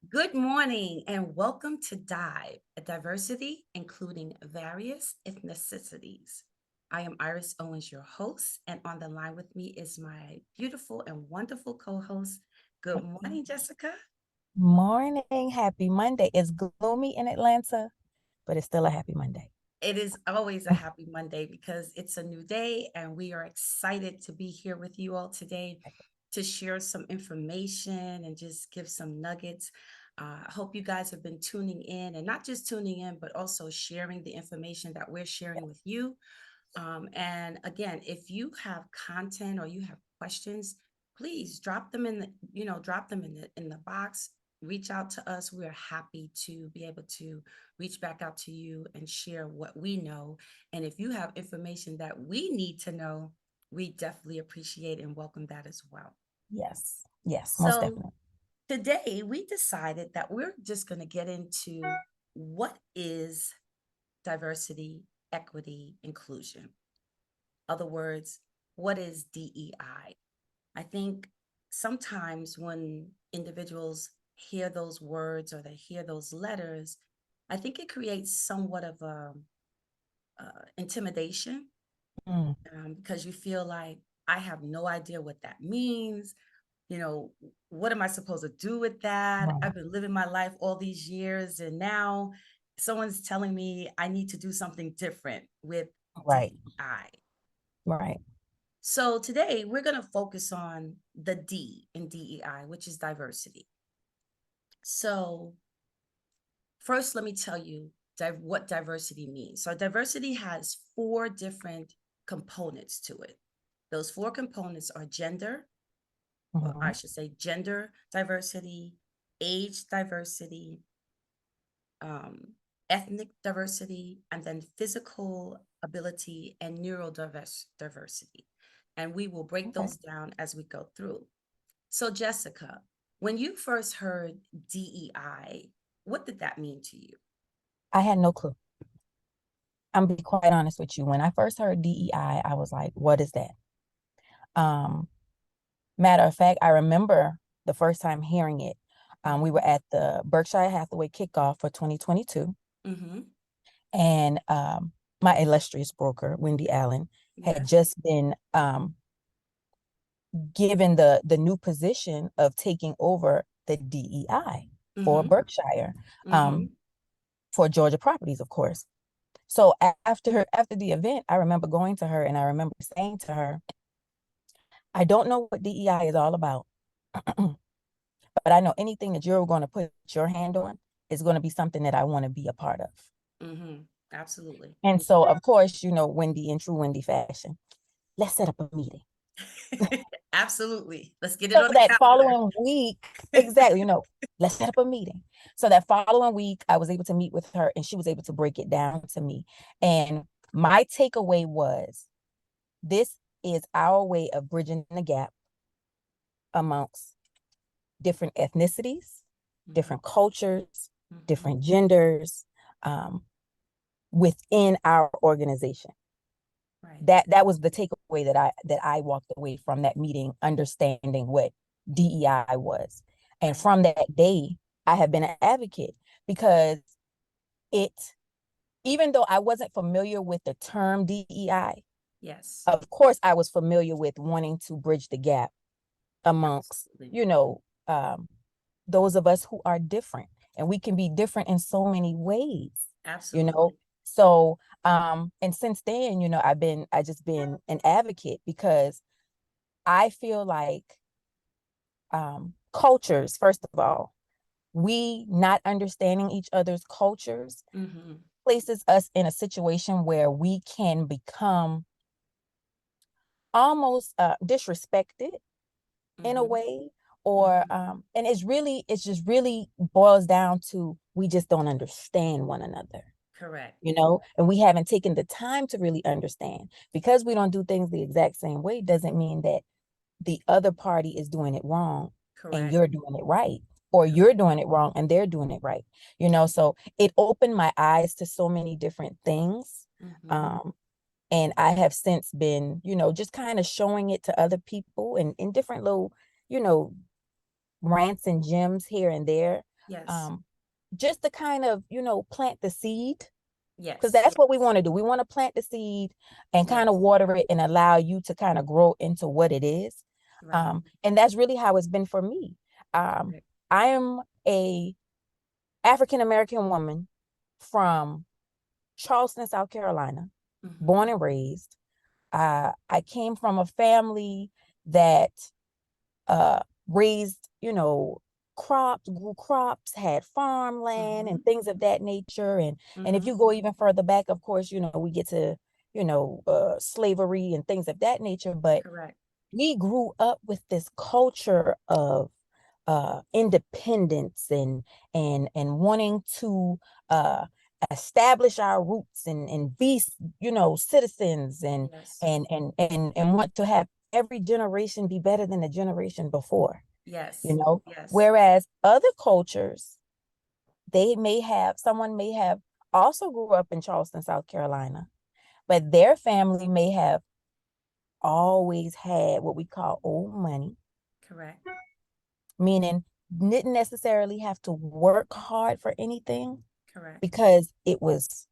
Good morning and welcome to DIVE, a diversity including various ethnicities. I am Iris Owens, your host, and on the line with me is my beautiful and wonderful co-host. Good morning, Jessica. Morning, happy Monday. It's gloomy in Atlanta, but it's still a happy Monday. It is always a happy Monday because it's a new day, and we are excited to be here with you all today to share some information and just give some nuggets. I hope you guys have been tuning in and not just tuning in, but also sharing the information that we're sharing with you. And again, if you have content or you have questions, please drop them in drop them in the box. Reach out to us. We're happy to be able to reach back out to you and share what we know. And if you have information that we need to know, we definitely appreciate and welcome that as well. Yes, most So definitely. today we decided that we're just going to get into what is diversity, equity, inclusion. Other words, what is DEI? I think sometimes when individuals hear those words or they hear those letters, I think it creates somewhat of intimidation, Mm, because you feel like I have no idea what that means. You know, what am I supposed to do with that? right, I've been living my life all these years, and now someone's telling me I need to do something different with right, DEI. right. So today we're going to focus on the D in DEI, which is diversity. So first, let me tell you what diversity means. So diversity has four different components to it. Those four components are gender, or I Mhm. should say gender diversity, age diversity, um, ethnic diversity, and then physical ability and diversity. And we will break Okay. those down as we go through. So, Jessica, when you first heard DEI, what did that mean to you? I had no clue. I'm be quite honest with you. When I first heard DEI, I was like, what is that? Um, Matter of fact, I remember the first time hearing it. We were Mm-hmm. at the Berkshire Hathaway kickoff for 2022, Mm-hmm. and my illustrious broker, Wendy Allen, had Yes. just been given the new position of taking over the DEI for Mm-hmm. Berkshire, Mm-hmm. um, for Georgia Properties, of course. So after the event, I remember going to her and I remember saying to her, I don't know what DEI is all about, but I know anything that you're going to put your hand on is going to be something that I want to be a part of. Mm-hmm. Absolutely. And so, of course, Wendy in true Wendy fashion, let's set up a meeting. Absolutely. Let's get it So on the that calendar. following week, exactly, let's set up a meeting. So that following week, I was able to meet with her and she was able to break it down to me. And my takeaway was this is our way of bridging the gap amongst different ethnicities, Mm-hmm. different cultures, Mm-hmm. different genders, um, within our organization. Right. That was the takeaway that I walked away from that meeting, understanding what DEI was. And Right. from that day, I have been an advocate because it, even though I wasn't familiar with the term DEI, Yes. of course I was familiar with wanting to bridge the gap amongst, Absolutely. those of us who are different. And we can be different in so many ways, you know. Absolutely. So and since then, I just been an advocate because I feel like cultures, first of all, we not understanding each other's cultures Mm-hmm. places us in a situation where we can become almost disrespected in a Mm-hmm. way, or Mm-hmm. and it's just really boils down to we just don't understand one another, Correct. and we haven't taken the time to really understand. Because we don't do things the exact same way doesn't mean that the other party is doing it wrong and Correct. you're doing it right, or you're Correct. doing it wrong and they're doing it right. So it opened my eyes to so many different things. Mm-hmm. um and I have since been, just kind of showing it to other people and in different little, you know rants and gems here and there. Yes. Just to kind of, plant the seed, because Yes. that's what we want to do. We want to plant the seed and kind of Yes. water it and allow you to kind of grow into what it is. Right. And that's really how it's been for me. Um, Right. I am a African American woman from Charleston, South Carolina, Mm-hmm. born and raised. I came from a family that uh, raised, crops, grew crops, had farmland Mm-hmm. and things of that nature. And if Mm-hmm. you go even further back, of course, we get to, slavery and things of that nature. But Correct. we grew up with this culture of independence and wanting to uh establish our roots and be citizens Yes. and want to have every generation be better than the generation before, you Yes. know Yes. whereas other cultures, someone may have also grew up in Charleston, South Carolina, but their family may have always had what we call old money, Correct. meaning didn't necessarily have to work hard for anything Correct. because it was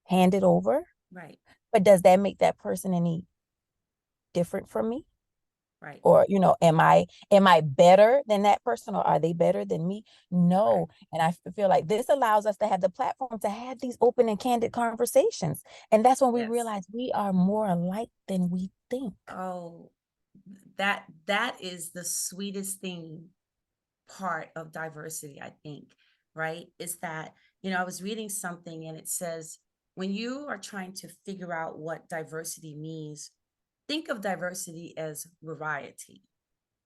handed over. Right. But does that make that person any different from me? Right. Or, am I better than that person, or are they better than me? Correct. No. And I feel like this allows us to have the platform to have these open and candid conversations. And that's when we Yes. realize we are more alike than we think. Oh, that is the sweetest thing part of diversity, I think, right? Is that, I was reading something and it says when you are trying to figure out what diversity means, think of diversity as variety.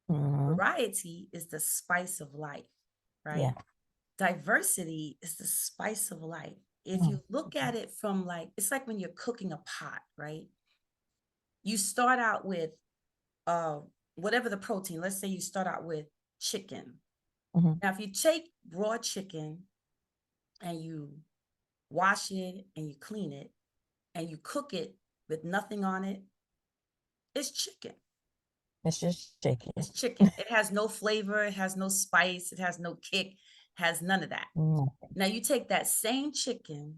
Hmm. Variety is the spice of life, right? Yeah. Diversity is the spice of life. If Mm-hmm. you look at it from like, it's like when you're cooking a pot, right? You start out with uh, whatever the protein, let's say you start out with chicken. Mm-hmm. Now, if you take raw chicken and you wash it and you clean it and you cook it with nothing on it, it's chicken. It's just chicken. It's chicken. It has no flavor, it has no spice, it has no kick, has none of that. Mm-hmm. Now you take that same chicken,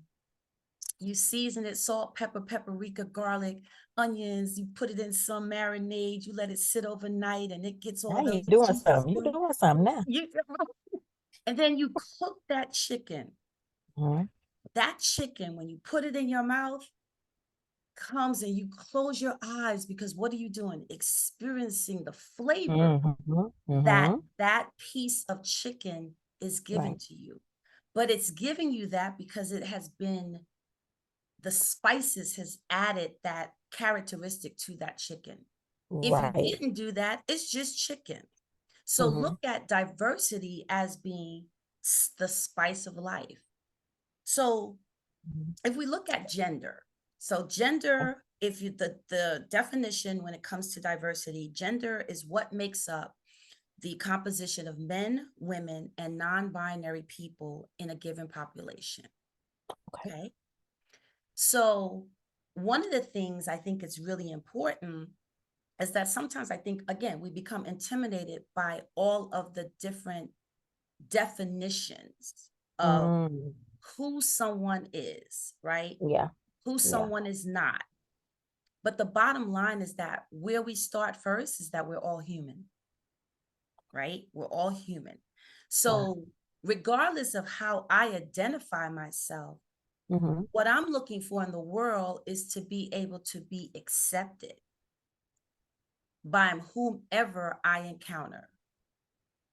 you season it, salt, pepper, paprika, garlic, onions, you put it in some marinade, you let it sit overnight and it gets Now all you're those doing something. You're juices. doing something now. You, and then you cook that chicken. Mm-hmm. That chicken, when you put it in your mouth, comes and you close your eyes because what are you doing? Experiencing the flavor Mm-hmm. that Mm-hmm. that piece of chicken is given Right. to you. But it's giving you that because it has been the spices has added that characteristic to that chicken. If you Right. didn't do that, it's just chicken. So Mm-hmm. look at diversity as being the spice of life. So if we look at gender, so gender, if you the definition when it comes to diversity, gender is what makes up the composition of men, women, and non-binary people in a given population. Okay. Okay. So one of the things I think is really important is that sometimes I think, again, we become intimidated by all of the different definitions of Mm. who someone is, right? Yeah. Who Yeah. someone is not. But the bottom line is that where we start first is that we're all human, right? We're all human. Right. So, regardless of how I identify myself, Mm-hmm. what I'm looking for in the world is to be able to be accepted by whomever I encounter.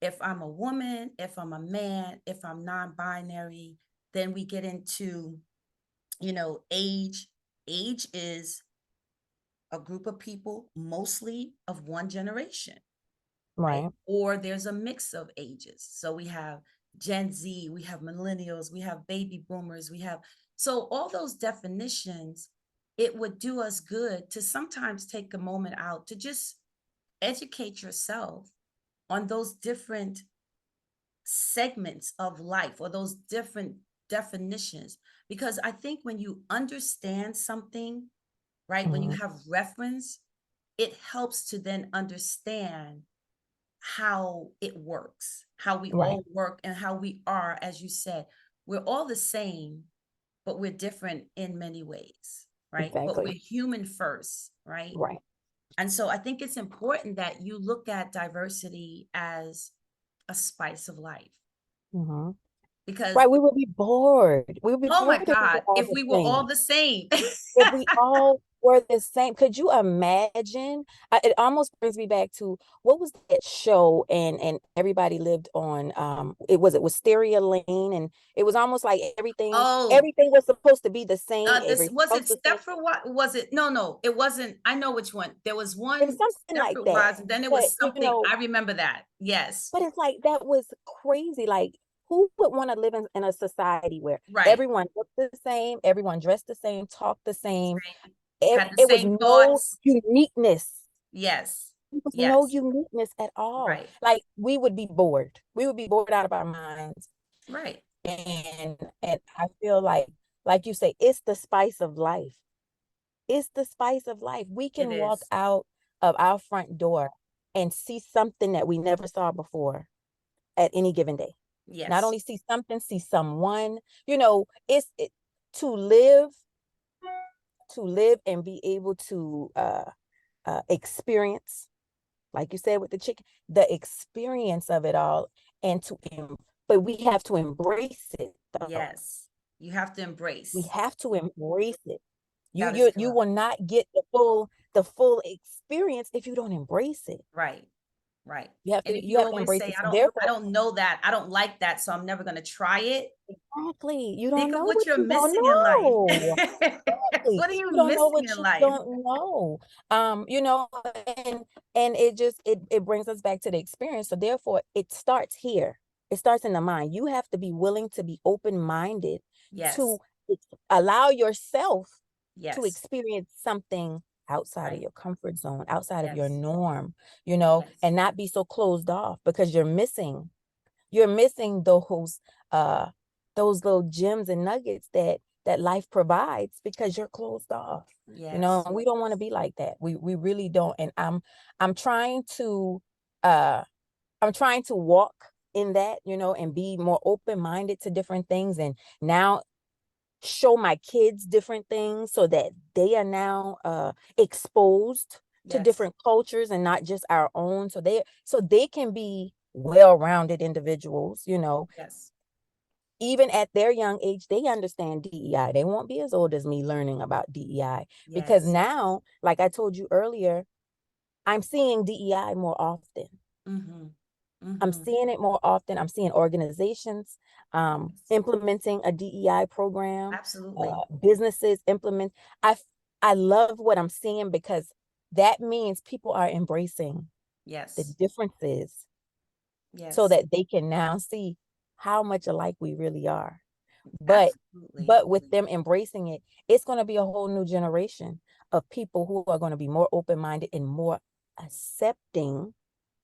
If I'm a woman, if I'm a man, if I'm non binary, then we get into, age. Age is a group of people, mostly of one generation, right? Right. Or there's a mix of ages. So we have Gen Z, we have millennials, we have baby boomers, we have, so all those definitions, it would do us good to sometimes take a moment out to just educate yourself on those different segments of life or those different definitions. Because I think when you understand something, right, when you Mm-hmm. have reference, it helps to then understand how it works, how we Right. all work, and how we are, as you said, we're all the same, but we're different in many ways, right? But we're Exactly. human first, right? Right. And so I think it's important that you look at diversity as a spice of life Hmm. because, Right. We would be bored. We would be oh my bored if we were God, all if the we were all same. the same. If we all were the same, could you imagine? It almost brings me back to what was that show, and everybody lived on it was Wisteria Lane, and it was almost like everything Oh, everything was supposed to be the same. this Every was house it the same. Stepford Wives? Was it? No, no, it wasn't. I know which one. There was It was one something like Stepford that. Wives, and then there But was something. I remember that. Yes. but it's like that was crazy. Like, who would want to live in a society where Right. everyone looked the same, everyone dressed the same, talked the same? Same. It, Had the it was same no thoughts. uniqueness. Yes. There was no Yes. uniqueness at all. Right. Like, we would be bored. We would be bored out of our minds. Right. And I feel like you say, it's the spice of life. It's the spice of life. We It can walk is. out of our front door and see something that we never saw before at any given day. Not Yes. only see something, see someone. To live and be able to experience, like you said with the chicken, the experience of it all, and but we have to embrace it though. Yes. You have to We embrace. have to embrace it. You That is you you correct. will not get the full experience if you don't embrace it. Right. Right. You have And to if you you have to always embrace say, it. So I therefore, don't know that, I don't like that, so I'm never gonna try it. exactly, you Think don't of know what what you're you don't missing in life. know. Exactly. What are you You don't know missing what in you life? don't know. You know, and it brings us back to the experience. So therefore, it starts here. It starts in the mind. You have to be willing to be open-minded to Yes. allow yourself to Yes. experience something outside of Right. your comfort zone, outside of your Yes. norm, Yes. and not be so closed off, because you're missing uh those little gems and nuggets that life provides, because you're closed off. Yes. And we don't want to be like that. We really don't. And I'm trying to uh I'm trying to walk in that, and be more open-minded to different things, and now show my kids different things, so that they are now exposed to Yes. different cultures and not just our own, so they can be well-rounded individuals. Yes. Even at their young age, they understand DEI. They won't be as old as me learning about DEI, because Yes. now, like I told you earlier, I'm seeing DEI more often. Mm-hmm. I'm Mm-hmm. seeing it more often. I'm seeing organizations Yes. implementing a DEI program, Absolutely. businesses implement. I I love what I'm seeing, because that means people are embracing the Yes. differences, so Yes. that they can now see how much alike we really are. But Absolutely. but with them embracing it, it's going to be a whole new generation of people who are going to be more open-minded and more accepting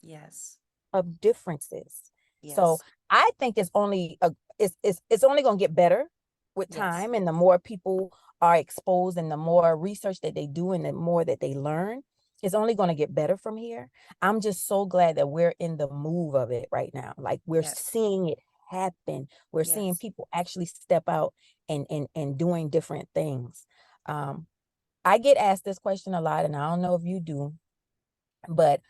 Yes. of differences. So Yes. I think it's only going to get better with Yes. time, and the more people are exposed, and the more research that they do, and the more that they learn, it's only going to get better from here. I'm just so glad that we're in the move of it right now. Like, we're Yes. seeing it happen. We're seeing Yes. people actually step out and doing different things. Um, I get asked this question a lot, and I don't know if you do, but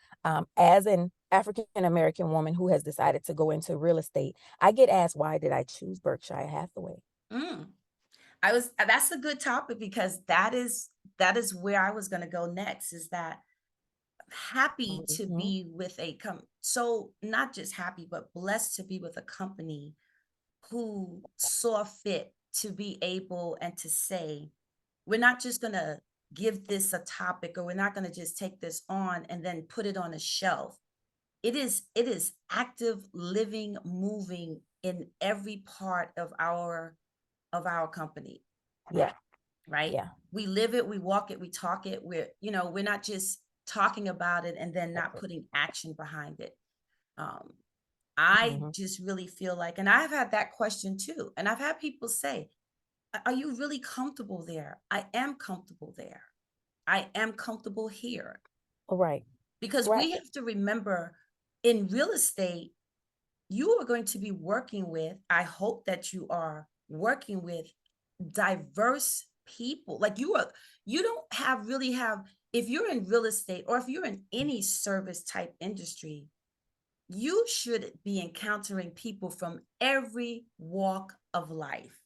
as an African American woman who has decided to go into real estate, I get asked, why did I choose Berkshire Hathaway? Mm. That's a good topic because that is where I was going to go next, is that happy to Mhm. be with so not just happy, but blessed to be with a company who saw fit to be able and to say, we're not just going to give this a topic, or we're not going to just take this on and then put it on a shelf. It is active, living, moving in every part of our company, Yeah, right? yeah. We live it, we walk it, we talk it. We're not just talking about it and then not Exactly. putting action behind it. Um, I Mhm. just really feel like, and I've had that question too, and I've had people say, Are you really comfortable there?" I am comfortable there. I am comfortable here, Right, because right. we have to remember. in real estate, you are going to be working with, I hope that you are working with diverse people. Like you don't have really have, if you're in real estate or if you're in any service type industry, you should be encountering people from every walk of life.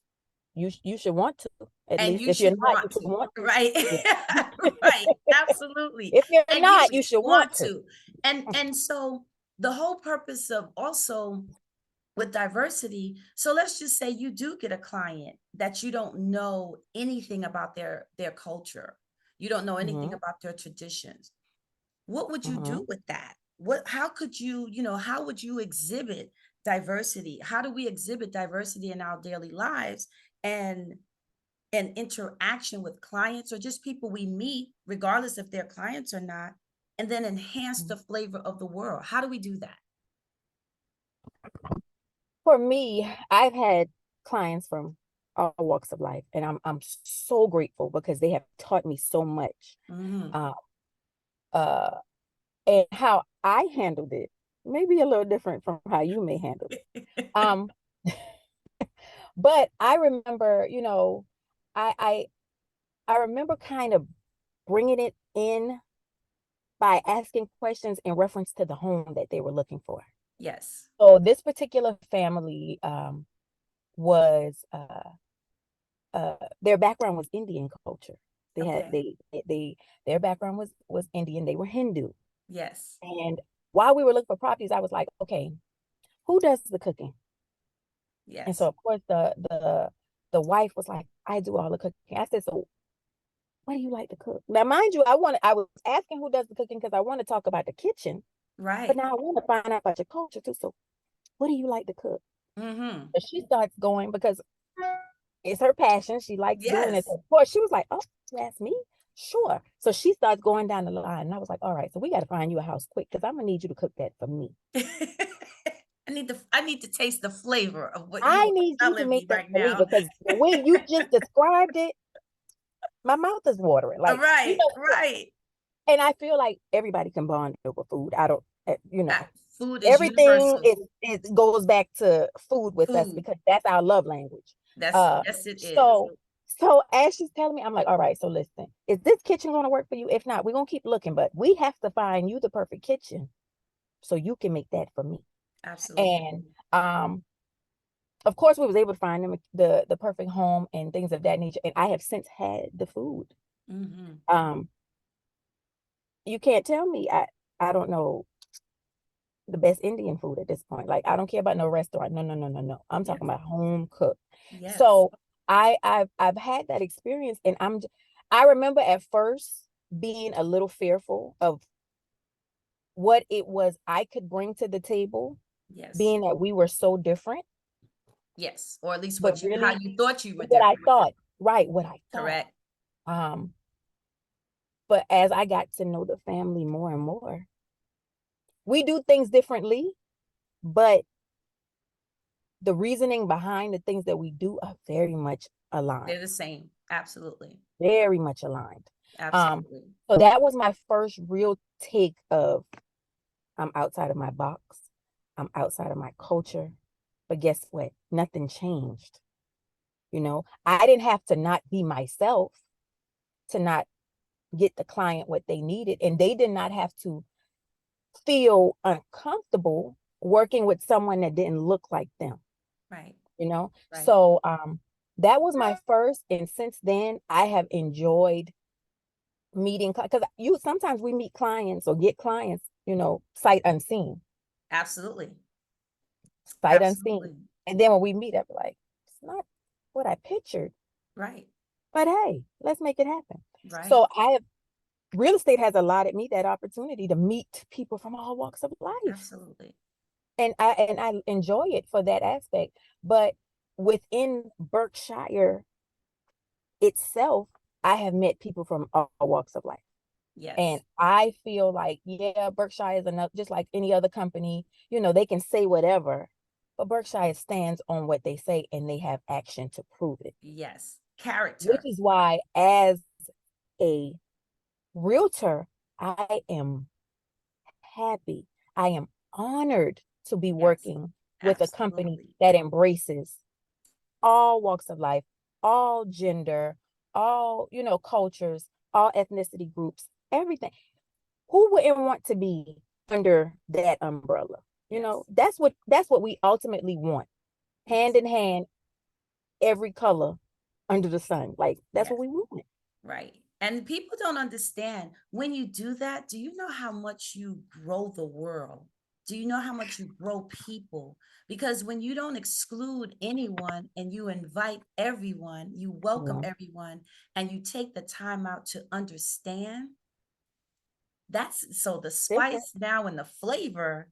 You should want to, at And least. you If you're should not, want you should to, want to. right? Yeah. Right, absolutely. If you're And you not, should you should want want to. to. And so the whole purpose of also with diversity, so let's just say you do get a client that you don't know anything about their culture. You don't know anything Hmm. about their traditions. What would you Hmm. do with that? What how could you, how would you exhibit diversity? How do we exhibit diversity in our daily lives and interaction with clients or just people we meet, regardless if they're clients or not, and then enhance the flavor of the world? How do we do that? For me, I've had clients from all walks of life, and I'm so grateful because they have taught me so much. Hmm. Uh, uh, and how I handled it may be a little different from how you may handle it. Um, but I remember, I I I remember kind of bringing it in by asking questions in reference to the home that they were looking for. Yes. So this particular family was their background was Indian culture. They had Okay. they their background was Indian. They were Hindu. Yes. And while we were looking for properties, I was like, okay, who does the cooking? And so Yes. of course the wife was like, I do all the cooking. I said, so what do you like to cook? Now, mind you, I was asking who does the cooking because I want to talk about the kitchen, but Right. now I want to find out about your culture too. So what do you like to cook? Hmm. And she starts going because it's her passion. She likes doing it. Yes. Of course, she was like, oh, you ask me? Sure. So she starts going down the line. And I was like, all right, so we got to find you a house quick because I'm gonna need you to cook that for me. I need to taste the flavor of what you I are need you to telling me make that right for me now. because the way you just described it, my mouth is watering. Like, Right. Right. and I feel like everybody can bond over food. I don't, Uh, Food is everything universal. it goes back to food with us Food. because that's our love language. That's Uh, yes, it is. so so as she's telling me, I'm like, all right, so listen, is this kitchen going to work for you? If not, we're gonna keep looking, but we have to find you the perfect kitchen so you can make that for me. Absolutely. And of course, we was able to find them the perfect home and things of that nature. And I have since had the food. Hmm. Um, you can't tell me I don't know the best Indian food at this point. Like I don't care about no restaurant. No, no, no, no, no. I'm talking Yes. about home cooked. Yes. So I've had that experience, and I remember at first being a little fearful of what it was I could bring to the table, Yes. being that we were so different, Yes. Or at least but how really you thought you were what I different. thought, right, what I thought. Correct. Um, but as I got to know the family more and more, we do things differently, but the reasoning behind the things that we do are very much aligned, They're the same. Absolutely. very much aligned. Um, Absolutely. so that was my first real take of I'm outside of my box, I'm outside of my culture. But guess what? Nothing changed. I didn't have to not be myself to not get the client what they needed. And they did not have to feel uncomfortable working with someone that didn't look like them. Right. you know Right. so that was my first, and since then I have enjoyed meeting, because you sometimes we meet clients or get clients, sight unseen, Absolutely. sight unseen, Absolutely. and then when we meet up, like, it's not what I pictured, Right. but hey, let's make it happen. Right. So real estate has allotted me that opportunity to meet people from all walks of life, Absolutely. and I enjoy it for that aspect. But within Berkshire itself, I have met people from all walks of life. And Yes. I feel like, yeah, Berkshire is enough, just like any other company, they can say whatever, but Berkshire stands on what they say and they have action to prove it. Yes. Which Character. is why, as a realtor, I am happy. I am honored to be Yes, working with a company absolutely. that embraces all walks of life, all gender, all, cultures, all ethnicity groups, everything. Who wouldn't want to be under that umbrella? Yes, That's what we ultimately want. Hand yes, in hand, every color under the sun. Like that's what yes. we want. Right. And people don't understand when you do that. Do you know how much you grow the world? Do you know how much you grow people? Because when you don't exclude anyone and you invite everyone, you welcome Yeah. everyone, and you take the time out to understand, that's so the Different. spice now and the flavor.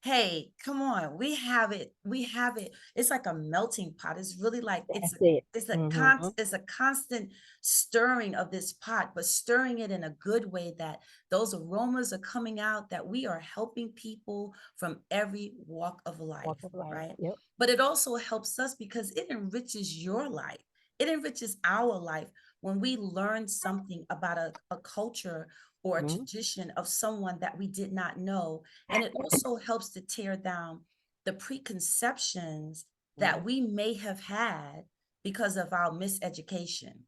Hey, come on. We have it. We have it. It's like a melting pot. It's really like That's it. Mm-hmm. it's a constant stirring of this pot, but stirring it in a good way that those aromas are coming out, that we are helping people from every walk of life, Walk of life. right? Yep. But it also helps us because it enriches your life. It enriches our life when we learn something about a culture or a Mm-hmm. tradition of someone that we did not know. And it also helps to tear down the preconceptions that we may have had because of our miseducation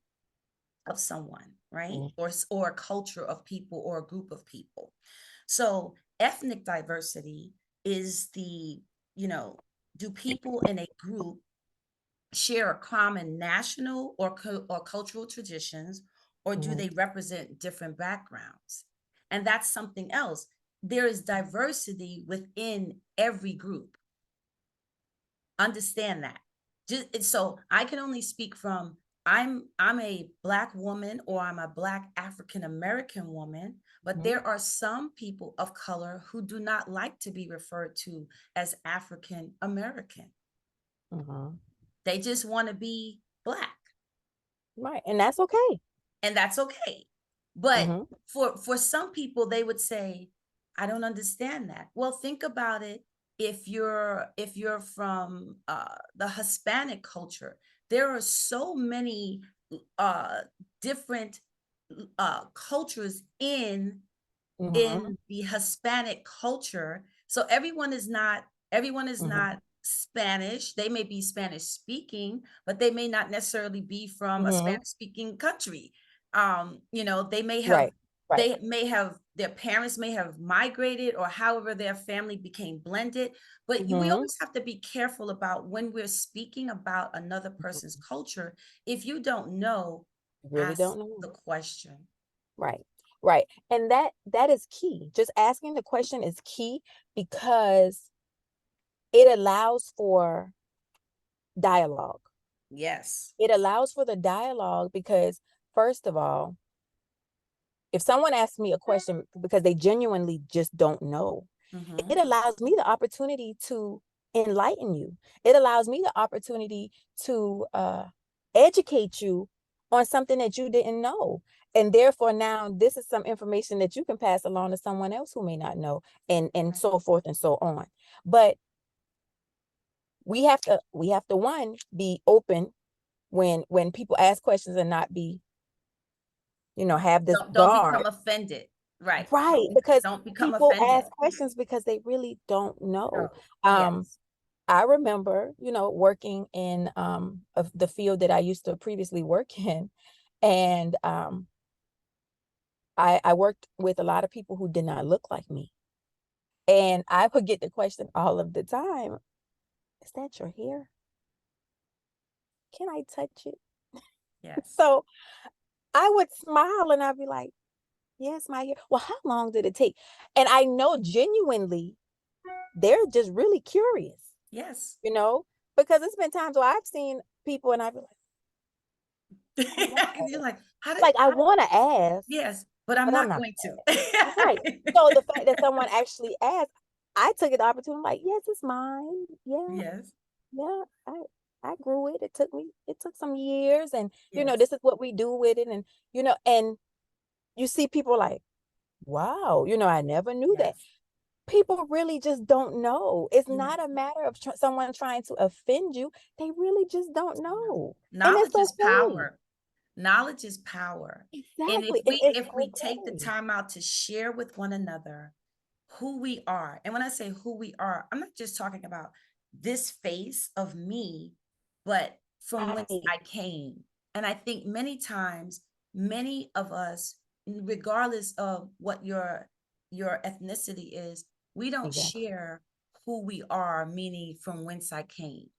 of someone, right? Mm-hmm. Or a culture of people or a group of people. So ethnic diversity is do people in a group share a common national or cultural traditions, or do Mm-hmm. they represent different backgrounds? And that's something else. There is diversity within every group. Understand that. So I can only speak from I'm a black woman or I'm a black African American woman, but Mm-hmm. there are some people of color who do not like to be referred to as African American. Mm-hmm. They just want to be black. Right. And that's okay. And that's okay. But Mm-hmm. for some people, they would say, I don't understand that. Well, think about it. If you're from the Hispanic culture, there are so many uh different cultures Mm-hmm. in the Hispanic culture. So everyone is not Spanish. They may be Spanish speaking, but they may not necessarily be from a Mm-hmm. Spanish speaking country. They may have Right. Right. their parents may have migrated, or however their family became blended. But we Mm-hmm. always have to be careful about when we're speaking about another person's culture. If you don't know, Really ask don't know. the question. Right. Right. And that is key. Just asking the question is key because it allows for dialogue. Yes. It allows for the dialogue because first of all, if someone asks me a question because they genuinely just don't know, it Mm-hmm. allows me the opportunity to enlighten you. It allows me the opportunity to educate you on something that you didn't know. And therefore, now this is some information that you can pass along to someone else who may not know, and Right. so forth and so on. But we have to one, be open when people ask questions and not be, have this Don't guard. become offended. Right. Right, because Don't become people offended. ask questions because they really don't know. No. Um, Yes. I remember, working in of the field that I used to previously work in, and I worked with a lot of people who did not look like me, and I would get the question all of the time: "Is that your hair? Can I touch it?" Yes. So I would smile and I'd be like, "Yes, my hair." Well, how long did it take? And I know genuinely they're just really curious. Yes. you know, because it's been times where I've seen people and I've been I want You're like, I want to ask, yes, but I'm but I'm not not going to. right. So the fact that someone actually asked, I took it the opportunity, like, yes, it's mine. Yeah, Yes. yeah. I grew it. It took some years, and Yes. this is what we do with it, and and you see people like, wow, I never knew that. Yes. People really just don't know. It's Yes. not a matter of someone trying to offend you. They really just don't No. know. And it's Knowledge is okay. power. Knowledge is power. And if Exactly. And we it's if we take the okay. time out to share with one another who we are. And when I say who we are, I'm not just talking about this face of me, but from whence Right. I came. And I think many times, many of us, regardless of what your ethnicity is, we don't Exactly. share who we are, meaning from whence I came.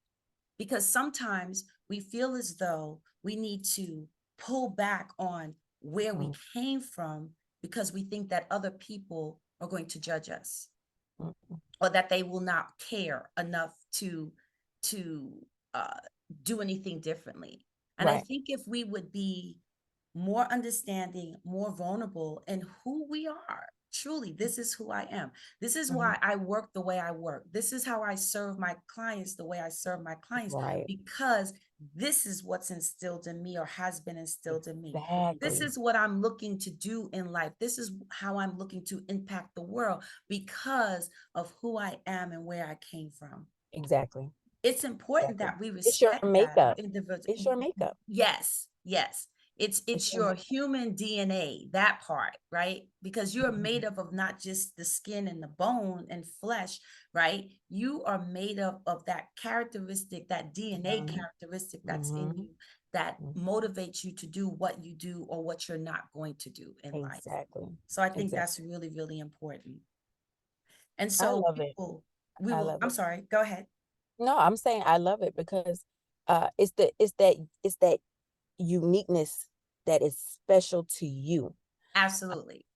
Because sometimes we feel as though we need to pull back on where we Mm, came from because we think that other people are going to judge us mm, or that they will not care enough to uh, do anything differently. And I right. think if we would be more understanding, more vulnerable in who we are. Truly, this is who I am. This is Mhm. why I work the way I work. This is how I serve my clients the way I serve my clients, Right. because this is what's instilled in me or has been instilled in me. This Exactly. is what I'm looking to do in life. This is how I'm looking to impact the world because of who I am and where I came from. Exactly. It's important Exactly. that we It's your respect that makeup. individual. It's your makeup. Yes, yes. It's It's your your makeup. human DNA, that part, right? Because you're Mhm. made up of not just the skin and the bone and flesh, right? You are made up of that characteristic, that DNA Mhm. characteristic that's in Mhm. you that Mhm. motivates you to do what you do or what you're not going to do in life. Exactly. So I think that's Exactly. really, really important. And I so love it. people, we I will, love I'm it. sorry, go ahead. No, I'm saying I love it because it's that uniqueness that is special to you. Absolutely.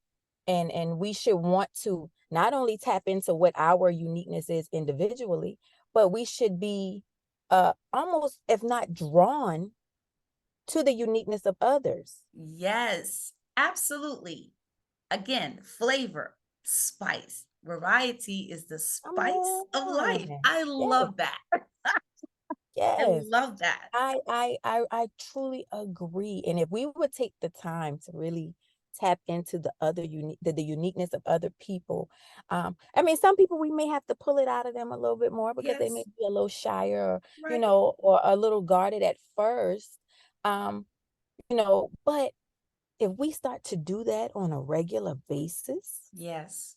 And we should want to not only tap into what our uniqueness is individually, but we should be almost, if not drawn to the uniqueness of others. Yes, absolutely. Again, flavor, spice. Variety is the Come spice of life. on. I Yes, love that. I yes. love that. I truly agree. And if we would take the time to really tap into the other the uniqueness of other people, I mean, some people we may have to pull it out of them a little bit more because they may Yes, be a little shyer, or right. or a little guarded at first. Um, but if we start to do that on a regular basis Yes.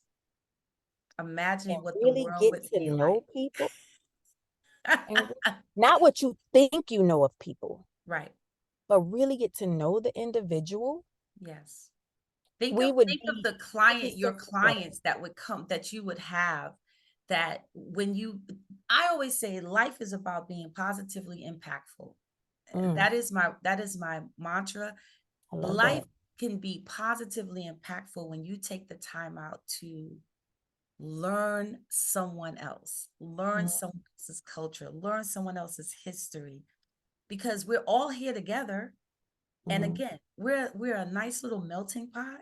and Imagine what the really world get would to be like. know people, and not what you think you know of people, Right. but really get to know the individual, Yes. we would Think of be the we'd be client, your so fulfilled. clients that would come that you would have that when you I always say life is about being positively impactful. Mm, That is my mantra. I love Life that. can be positively impactful when you take the time out to learn someone else, learn Mm, someone else's culture, learn someone else's history, because we're all here together. And mhm, again, we're a nice little melting pot,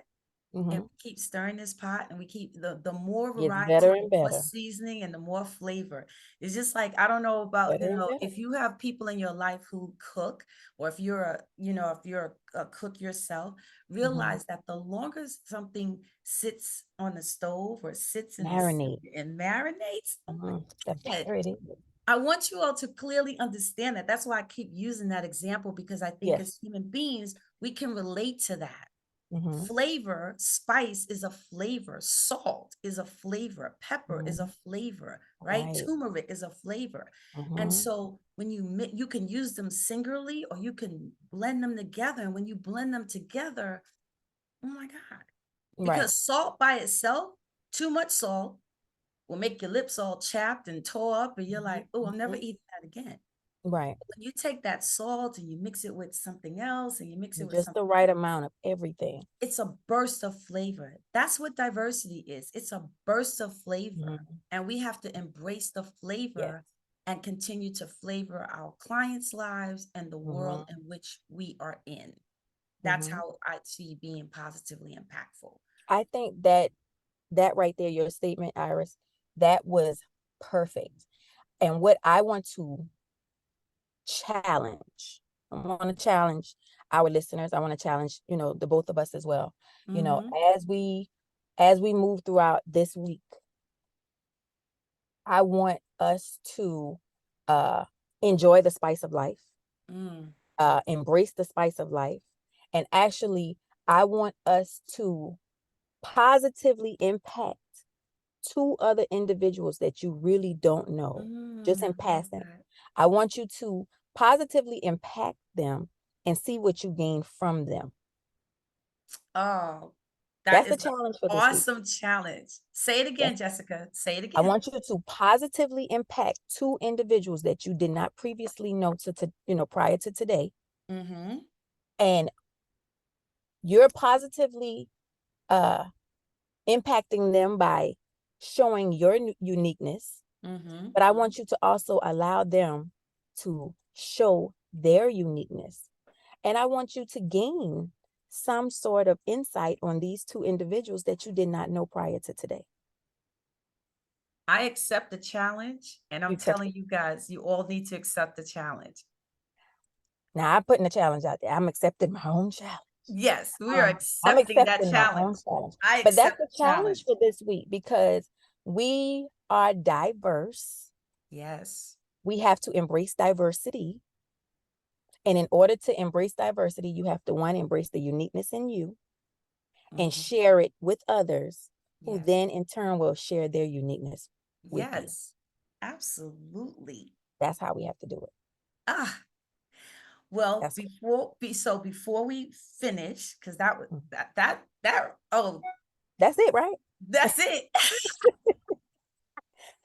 and mhm. we keep stirring this pot, and we keep the more Gets variety, better the and more better, seasoning and the more flavor. It's just like, I don't know about, better and better. if you have people in your life who cook, or if you're if you're a cook yourself, Mhm. realize that the longer something sits on the stove or sits in this Marinate. and marinates, oh my The God, better it is. I want you all to clearly understand that. That's why I keep using that example, because I think Yes. as human beings, we can relate to that. Mhm, Flavor, spice is a flavor, salt is a flavor, pepper is a mhm. flavor, right? Right. Turmeric is a flavor. And Mhm. so when you can use them singularly or you can blend them together. And when you blend them together, oh my God. Right. Because salt by itself, too much salt will make your lips all chapped and tore up, and you're Mhm, like, oh, I'm never mhm. eating that again. Right. When you take that salt and you mix it with something else and you mix it with Just something, the right amount of everything. it's a burst of flavor. That's what diversity is. It's a burst of flavor. Mhm. And we have to embrace the Yes. flavor and continue to flavor our clients' lives and the world Mhm, in which we are in. That's mhm. how I see being positively impactful. I think that right there, your statement, Iris, that was perfect. And what I want to challenge, I want to challenge our listeners. I want to challenge, the both of us as well. You know, Mm-hmm. as we as we move throughout this week, I want us to uh enjoy the spice of life, Mm, embrace the spice of life, and actually I want us to positively impact 2 other individuals that you really don't know, just I in love passing. that. I want you to positively impact them and see what you gain from them. Oh, that That's the is an challenge for this week. awesome challenge. Say it Yes. again, Jessica. Say it I again. want you to positively impact 2 individuals that you did not previously know prior to today. Mm-hmm. And you're positively uh impacting them by showing your uniqueness, Mm-hmm. but I want you to also allow them to show their uniqueness. And I want you to gain some sort of insight on these 2 individuals that you did not know prior to today. I accept the challenge, and You I'm accept telling it? you guys, you all need to accept the challenge. Now I'm putting a challenge out there. I'm accepting my own challenge. Yes, we are I'm accepting that accepting my challenge. own challenge. I But that's accept the the challenge challenge. for this week because we are diverse. Yes. We have to embrace diversity. And in order to embrace diversity, you have to, one, embrace the uniqueness in you and Mm-hmm. share it with others who Yes. then in turn will share their uniqueness with you. Yes. Absolutely. That's how we have to do it. Ah, well, That's before we finish, because that was mm, that oh, that's it, right? that's it.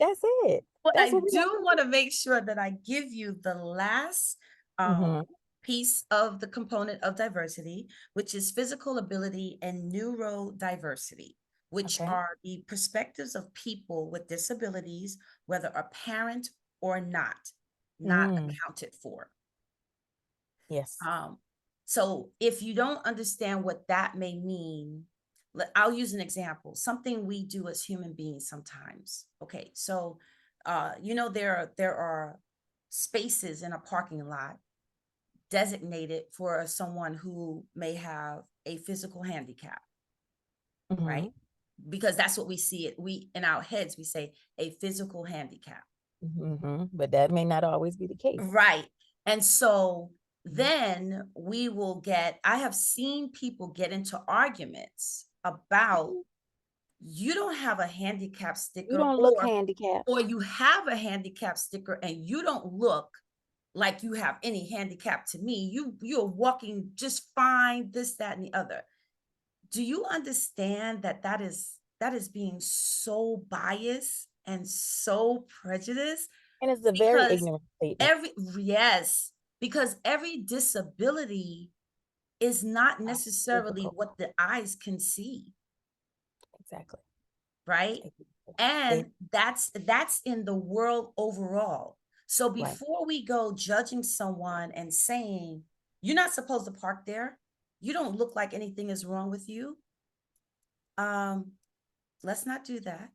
That's it. But That's I what we got do to want to make sure that I give you the last do. piece of the component of diversity, which is physical ability and neurodiversity, which Okay. are the perspectives of people with disabilities, whether apparent or not Mm, accounted for. yes. Um, so if you don't understand what that may mean, I'll use an example, something we do as human beings sometimes. Okay, so there are spaces in a parking lot designated for someone who may have a physical handicap, right? Mm-hmm. Because that's what we see it. We in our heads we say a physical handicap. Mm-hmm. But that may not always be the case. Right. And so Mhm. then I have seen people get into arguments about you don't have a handicap You sticker don't look handicapped. or you have a handicap sticker and you don't look like you have any handicap to me. You're walking just fine, this, that, and the other. Do you understand that that is being so biased and so prejudiced? And it's a very Because ignorant statement. every yes, because every disability is not necessarily Physical. what the eyes can see, Exactly. right? Exactly. They, And that's in the world overall. So right. before we go judging someone and saying you're not supposed to park there, you don't look like anything is wrong with you, um let's not do that.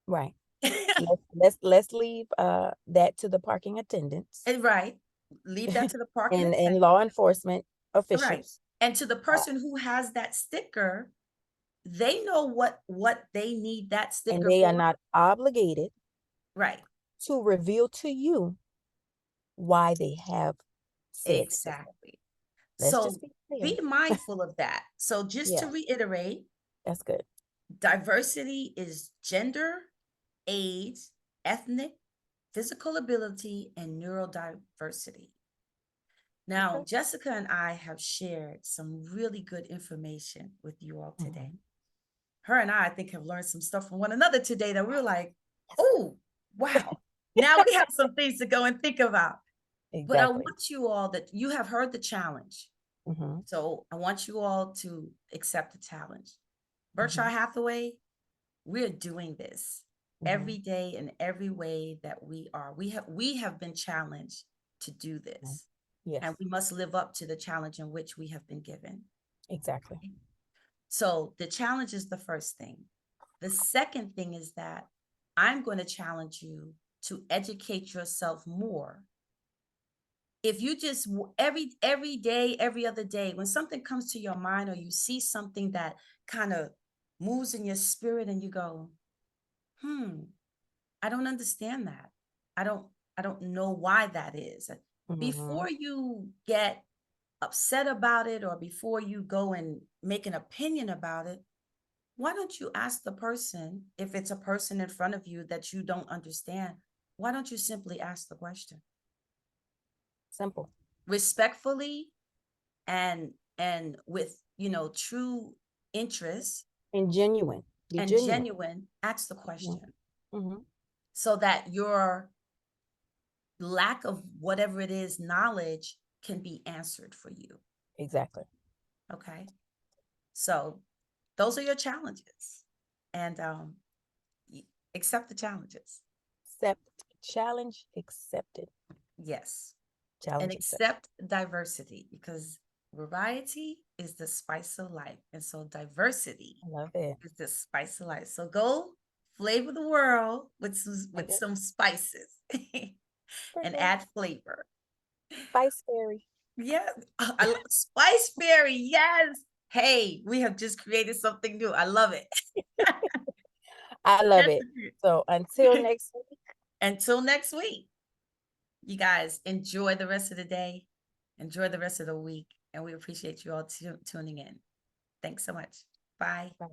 Right. Let's leave that to the parking attendants And right, leave that to the parking and attendant. law enforcement Right. officials. And to the Uh, person who has that sticker, they know what they need that and sticker they are for. not obligated Right. to reveal to you why they have said sticker. Exactly. Let's So just be clear. be mindful of that. So just to Yeah, reiterate, that's good. diversity is gender, age, ethnic, physical ability, and neurodiversity. Now, Okay. Jessica and I have shared some really good information with you all today. Mhm. Her and I think, have learned some stuff from one another today that we're like, oh, wow. Now we have some things to go and think about. But I Exactly. want you all that you have heard the challenge. Hmm. So I want you all to accept the challenge. Berkshire Hmm. Hathaway, we're doing this every Hmm. day in every way that we are. We have been challenged to do this. Yes, And we must live up to the challenge in which we have been given. exactly. So the challenge is the first thing. The second thing is that I'm going to challenge you to educate yourself more. If you just every day, every other day, when something comes to your mind or you see something that kind of moves in your spirit and you go, I don't understand that. I don't I don't know why that is. Hmm. Before you get upset about it or before you go and make an opinion about it, why don't you ask the person, if it's a person in front of you that you don't understand, why don't you simply ask the question Simple respectfully and with, true interest and genuine. Be and genuine. genuine, ask the Mhm. question Mhm. so that your lack of whatever it is, knowledge, can be answered for you. Exactly. Okay. So those are your challenges. And accept the challenges. Accept challenge accepted. Yes. And Challenge accepted. accept diversity, because variety is the spice of life. And so diversity I love it. is the spice of life. So go flavor the world with Like it. some spices and Sprinkle. add flavor. Spice fairy. Yeah, I love Spice Fairy. Yes. Hey, we have just created something new. I love it. I love That's it. So until next week. Until next week, you guys enjoy the rest of the day, enjoy the rest of the week, and we appreciate you all tuning in. Thanks so much. Bye. Bye.